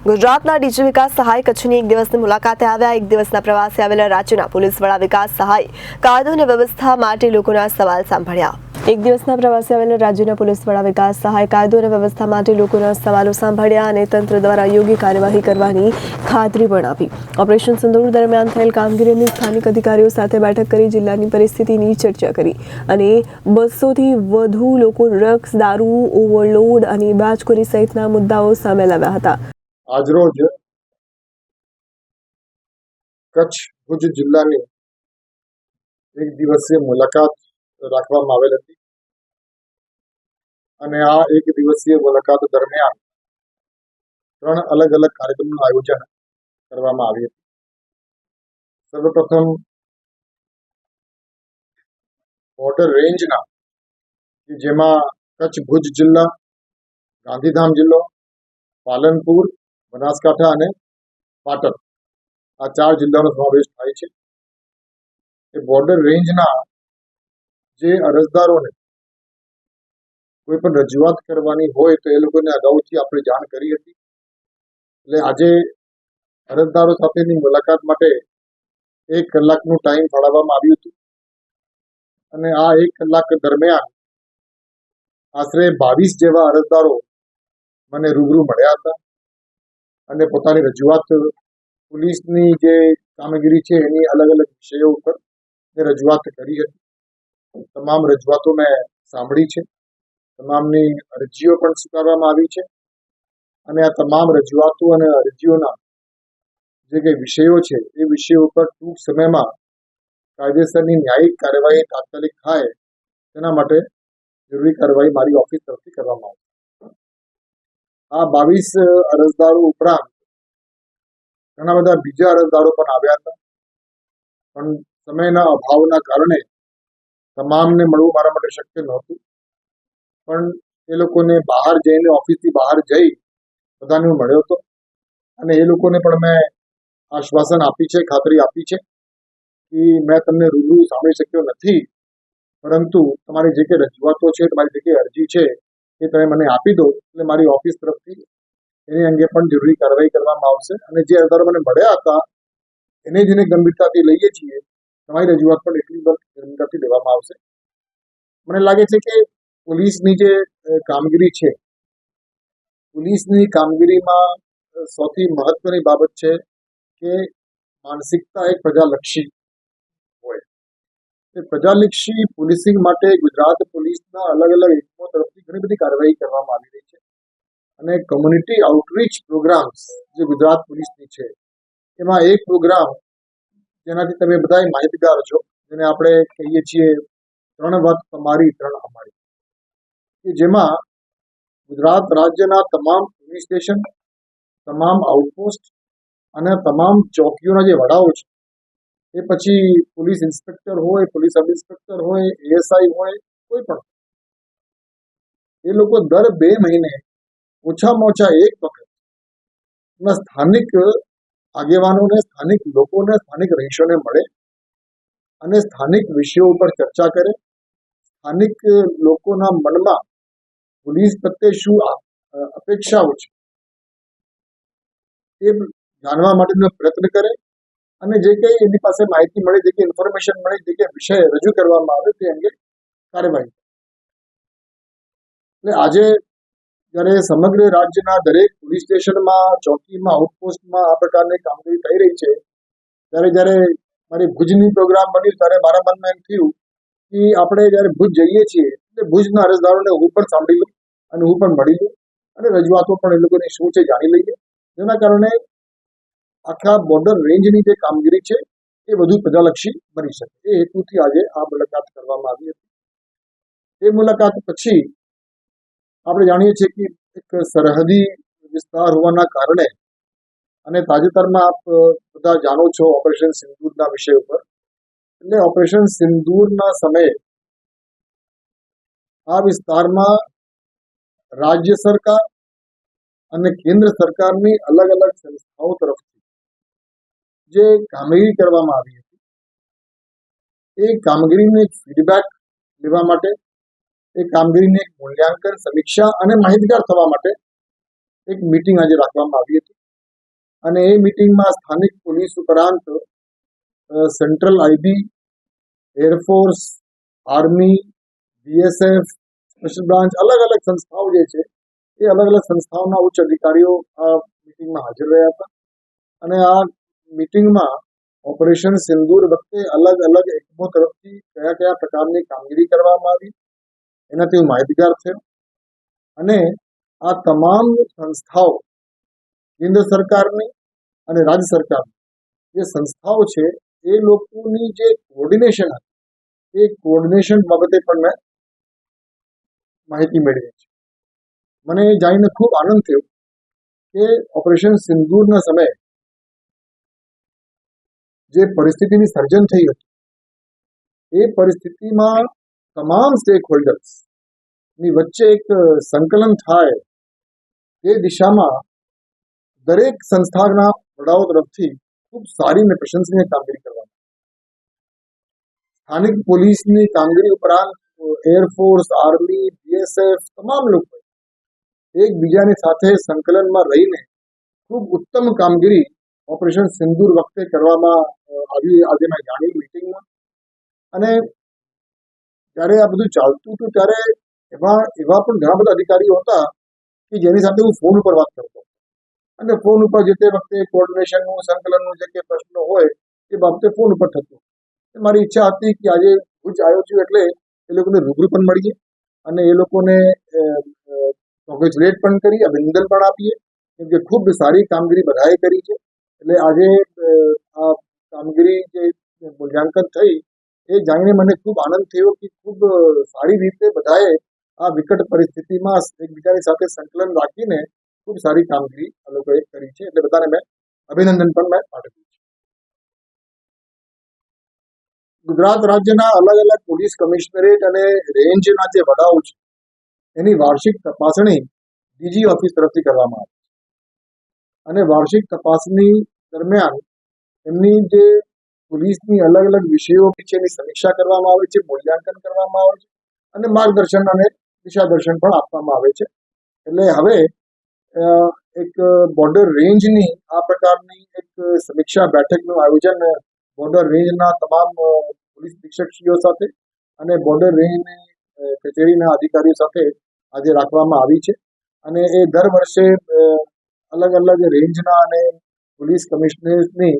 ગુજરાતના ડીજી વિકાસ સહાય કચ્છની એક દિવસની મુલાકાતે આવ્યા। એક દિવસના પ્રવાસે આવેલા રાજ્યના પોલીસ વડા વિકાસ સહાય કાયદો અને વ્યવસ્થા માટે લોકોના સવાલ સાંભળ્યા। એક દિવસના પ્રવાસે આવેલા રાજ્યના પોલીસ વડા વિકાસ સહાય કાયદો અને વ્યવસ્થા માટે લોકોના સવાલો સાંભળ્યા અને તંત્ર દ્વારા યોગ્ય કાર્યવાહી કરવાની ખાતરી પણ આપી। ઓપરેશન સિંદૂર દરમિયાન થયેલ કામગીરીની સ્થાનિક અધિકારીઓ સાથે બેઠક કરી જિલ્લાની પરિસ્થિતિની ચર્ચા કરી અને 200થી વધુ લોકો ડ્રગ્સ, દારૂ, ઓવરલોડ અને બાજખોરી સહિતના મુદ્દાઓ સામે લાવ્યા હતા। આજરોજ કચ્છ ભુજ જિલ્લાની એક દિવસીય મુલાકાત રાખવામાં આવેલ હતી અને આ એક દિવસીય મુલાકાત દરમિયાન 3 અલગ અલગ કાર્યક્રમનું આયોજન કરવામાં આવ્યું હતું। સર્વપ્રથમ બોર્ડર રેન્જના જેમાં કચ્છ ભુજ જિલ્લા, ગાંધીધામ જિલ્લો, પાલનપુર, બનાસકાંઠા અને પાટણ આ 4 જિલ્લાનો સમાવેશ થાય છે। એ બોર્ડર રેન્જના જે અરજદારોને કોઈ પણ રજૂઆત કરવાની હોય તો એ લોકોને અગાઉથી આપણે જાણ કરી હતી। એટલે આજે અરજદારો સાથેની મુલાકાત માટે 1 કલાકનું ટાઈમ ફાળવવામાં આવ્યું હતું અને આ 1 કલાક દરમિયાન આશરે 22 જેવા અરજદારો મને રૂબરૂ મળ્યા હતા અને પોતાની રજૂઆત પોલીસની જે કામગીરી છે એની અલગ અલગ વિષયો ઉપર રજૂઆત કરી હતી। તમામ રજૂઆતો મેં સાંભળી છે, તમામની અરજીઓ પણ સ્વીકારવામાં આવી છે અને આ તમામ રજૂઆતો અને અરજીઓના જે કંઈ વિષયો છે એ વિષયો ઉપર ટૂંક સમયમાં કાયદેસરની ન્યાયિક કાર્યવાહી તાત્કાલિક થાય તેના માટે જરૂરી કાર્યવાહી મારી ઓફિસ તરફથી કરવામાં આવશે। આ 22 અરજદારો ઉપરાંત ઘણા બધા બીજા અરજદારો પણ આવ્યા હતા, પણ સમયના અભાવના કારણે તમામને મળવું મારા માટે શક્ય નહોતું, પણ એ લોકોને બહાર જઈને ઓફિસથી બહાર જઈ બધાને હું મળ્યો હતો અને એ લોકોને પણ મેં આશ્વાસન આપી છે, ખાતરી આપી છે કે મેં તમને રૂબરૂ સાંભળી શક્યો નથી, પરંતુ તમારી જે કંઈ રજૂઆતો છે, તમારી જે કંઈ અરજી છે એ તમે મને આપી દો એટલે મારી ઓફિસ તરફથી એની અંગે પણ જરૂરી કાર્યવાહી કરવામાં આવશે અને જે અરજદારો મને મળ્યા હતા એને જેને ગંભીરતાથી લઈએ છીએ તમારી રજૂઆત પણ એટલી ગંભીરતાથી લેવામાં આવશે। મને લાગે છે કે પોલીસની જે કામગીરી છે, પોલીસની કામગીરીમાં સૌથી મહત્વની બાબત છે કે માનસિકતા એક પ્રજાલક્ષી હોય। એ પ્રજાલક્ષી પોલીસિંગ માટે ગુજરાત પોલીસના અલગ અલગ એકમો તરફથી ઘણી બધી કાર્યવાહી કરવામાં આવી રહી છે અને કમ્યુનિટી આઉટરીચ પ્રોગ્રામ્સ જે ગુજરાત પોલીસની છે એમાં એક પ્રોગ્રામ જેનાથી તમે બધા માહિતગાર છો, જેને આપણે કહીએ છીએ 3 વાત તમારી 3 અમારી, કે જેમાં ગુજરાત રાજ્યના તમામ પોલીસ સ્ટેશન, તમામ આઉટપોસ્ટ અને તમામ ચોકીઓના જે વડાઓ છે એ પછી પોલીસ ઇન્સ્પેક્ટર હોય, પોલીસ સબ ઇન્સ્પેક્ટર હોય, એએસઆઈ હોય, કોઈ પણ એ લોકો દર 2 મહિને ઓછામાં ઓછા 1 વખત સ્થાનિક આગેવાનોને, સ્થાનિક લોકોને, સ્થાનિક રહીશોને મળે અને સ્થાનિક વિષયો ઉપર ચર્ચા કરે, સ્થાનિક લોકોના મનમાં પોલીસ પ્રત્યે શું અપેક્ષાઓ છે એ જાણવા માટેનો પ્રયત્ન કરે અને જે કંઈ એની પાસે માહિતી મળે, જે કંઈ ઇન્ફોર્મેશન મળે, જે કંઈ વિષય રજૂ કરવામાં આવે તે અંગે કાર્યવાહી। એટલે આજે જ્યારે સમગ્ર રાજ્યના દરેક પોલીસ સ્ટેશનમાં, ચોકીમાં, આઉટપોસ્ટમાં આ પ્રકારની કામગીરી થઈ રહી છે, જ્યારે મારી ભુજની પ્રોગ્રામ બન્યું ત્યારે મારા મનમાં એમ થયું કે આપણે જ્યારે ભુજ જઈએ છીએ એટલે ભુજના અરજદારોને હું પણ સાંભળી લઉં અને હું પણ મળી લઉં અને રજૂઆતો પણ એ લોકોની શું છે જાણી લઈએ, જેના કારણે આખા બોર્ડર રેન્જની જે કામગીરી છે એ વધુ પ્રજાલક્ષી બની શકે। એ હેતુથી આજે આ મુલાકાત કરવામાં આવી હતી। એ મુલાકાત પછી આપણે જાણીએ છીએ કે એક સરહદી વિસ્તાર હોવાના કારણે અને તાજેતરમાં આપ બધા જાણો છો ઓપરેશન સિંદૂરના વિષય ઉપર, એટલે ઓપરેશન સિંદૂરના સમયે આ વિસ્તારમાં રાજ્ય સરકાર અને કેન્દ્ર સરકારની અલગ અલગ સંસ્થાઓ તરફથી જે કામગીરી કરવામાં આવી હતી એ કામગીરીનું એક ફીડબેક લેવા માટે, એ કામગીરીને એક મૂલ્યાંકન, સમીક્ષા અને માહિતગાર થવા માટે એક મીટિંગ આજે રાખવામાં આવી હતી। અને એ મિટિંગમાં સ્થાનિક પોલીસ ઉપરાંત central IB, air force, army, BSF, special branch, અલગ અલગ સંસ્થાઓ જે છે એ અલગ અલગ સંસ્થાઓના ઉચ્ચ અધિકારીઓ આ મિટિંગમાં હાજર રહ્યા હતા. અને આ મિટિંગમાં ઓપરેશન સિંદૂર વખતે અલગ અલગ એકમો તરફથી કયા કયા પ્રકારની કામગીરી કરવામાં આવી એનાથી હું માહિતગાર થયો. અને આ તમામ સંસ્થાઓ કેન્દ્ર સરકારની અને રાજ્ય સરકારની જે સંસ્થાઓ છે એ લોકોની જે કોર્ડિનેશન હતી એ કોર્ડિનેશન બાબતે પણ મેં માહિતી મેળવી છે. મને એ જાણીને ખૂબ આનંદ થયો કે ઓપરેશન સિંદૂરના સમયે જે પરિસ્થિતિની સર્જન થઈ હતી એ પરિસ્થિતિમાં તમામ સ્ટેક હોલ્ડર્સની વચ્ચે એક સંકલન થાય તે દિશામાં દરેક સંસ્થાના વડાઓ તરફથી ખૂબ સારી અને પ્રશંસનીય કામગીરી કરવામાં. સ્થાનિક પોલીસની કામગીરી ઉપરાંત એરફોર્સ, આર્મી, બીએસએફ તમામ લોકો એકબીજાની સાથે સંકલનમાં રહીને ખૂબ ઉત્તમ કામગીરી ઓપરેશન સિંદૂર વખતે કરવામાં આવી. આજે મેં જાણી મિટિંગમાં. અને જ્યારે આ બધું ચાલતું હતું ત્યારે એવા પણ ઘણા બધા અધિકારીઓ હતા કે જેની સાથે હું ફોન ઉપર વાત કરતો અને ફોન ઉપર જે તે વખતે કોર્ડિનેશનનું, સંકલનનું જે કે પ્રશ્નો હોય એ બાબતે ફોન ઉપર થતું. મારી ઈચ્છા હતી કે આજે ભુજ આવ્યો છું એટલે એ લોકોને રૂબરૂ પણ મળીએ અને એ લોકોને કોંગ્રેચ્યુલેટ પણ કરી, અભિનંદન પણ આપીએ, કેમ કે ખૂબ સારી કામગીરી બધાએ કરી છે. એટલે આજે આ કામગીરી જે મૂલ્યાંકન થઈ એ જાણીને મને ખૂબ આનંદ થયો કે ખૂબ સારી રીતે બધાએ આ વિકટ પરિસ્થિતિમાં એકબીજાની સાથે સંકલન રાખીને ખૂબ સારી કામગીરી આ લોકોએ કરી છે. એટલે બધાને મેં અભિનંદન પણ મેં પાઠવ્યું છે. ગુજરાત રાજ્યના અલગ અલગ પોલીસ કમિશનરેટ અને રેન્જના જે વડાઓ છે એની વાર્ષિક તપાસણી ડીજી ઓફિસ તરફથી કરવામાં આવે છે. અને વાર્ષિક તપાસણી દરમિયાન એમની જે પોલીસની અલગ અલગ વિષયો છે એની સમીક્ષા કરવામાં આવે છે, મૂલ્યાંકન કરવામાં આવે છે અને માર્ગદર્શન અને દિશાદર્શન પણ આપવામાં આવે છે. એટલે હવે એક બોર્ડર રેન્જની આ પ્રકારની એક સમીક્ષા બેઠકનું આયોજન બોર્ડર રેન્જના તમામ પોલીસ અધિક્ષકશ્રીઓ સાથે અને બોર્ડર રેન્જની કચેરીના અધિકારીઓ સાથે આજે રાખવામાં આવી છે. અને એ દર વર્ષે અલગ અલગ રેન્જના અને પોલીસ કમિશનર્સની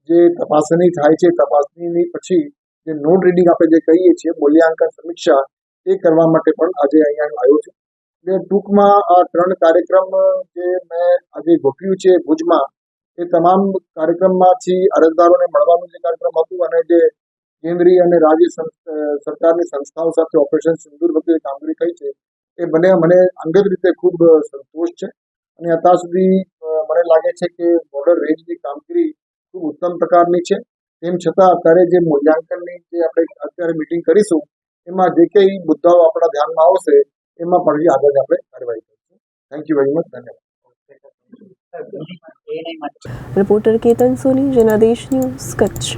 જે તપાસણી થાય છે, તપાસણીની પછી જે નોટ રીડિંગ આપણે જે કહીએ છીએ, મૂલ્યાંકન સમીક્ષા, એ કરવા માટે પણ આજે અહીંયા આવ્યો છું. એટલે ટૂંકમાં આ 3 કાર્યક્રમ જે મેં આજે ગોઠવ્યું છે ભુજમાં, એ તમામ કાર્યક્રમમાંથી અરજદારોને મળવાનું જે કાર્યક્રમ હતું અને જે કેન્દ્રીય અને રાજ્ય સરકારની સંસ્થાઓ સાથે ઓપરેશન સિંદૂર વખતે કામગીરી થઈ છે એ બંને મને અંગત રીતે ખૂબ સંતોષ છે. અને અત્યાર સુધી મને લાગે છે કે બોર્ડર રેન્જની કામગીરી ખૂબ ઉત્તમ પ્રકારની છે. તેમ છતાં અત્યારે જે મૂલ્યાંકનની જે આપણે અત્યારે મિટિંગ કરીશું એમાં જે કંઈ મુદ્દાઓ આપણા ધ્યાનમાં આવશે એમાં પણ આગળ આપણે કાર્યવાહી કરીશું. Thank you very much. ધન્યવાદ. રિપોર્ટર કેતન સોની, જનાદેશ ન્યૂઝ, કચ્છ.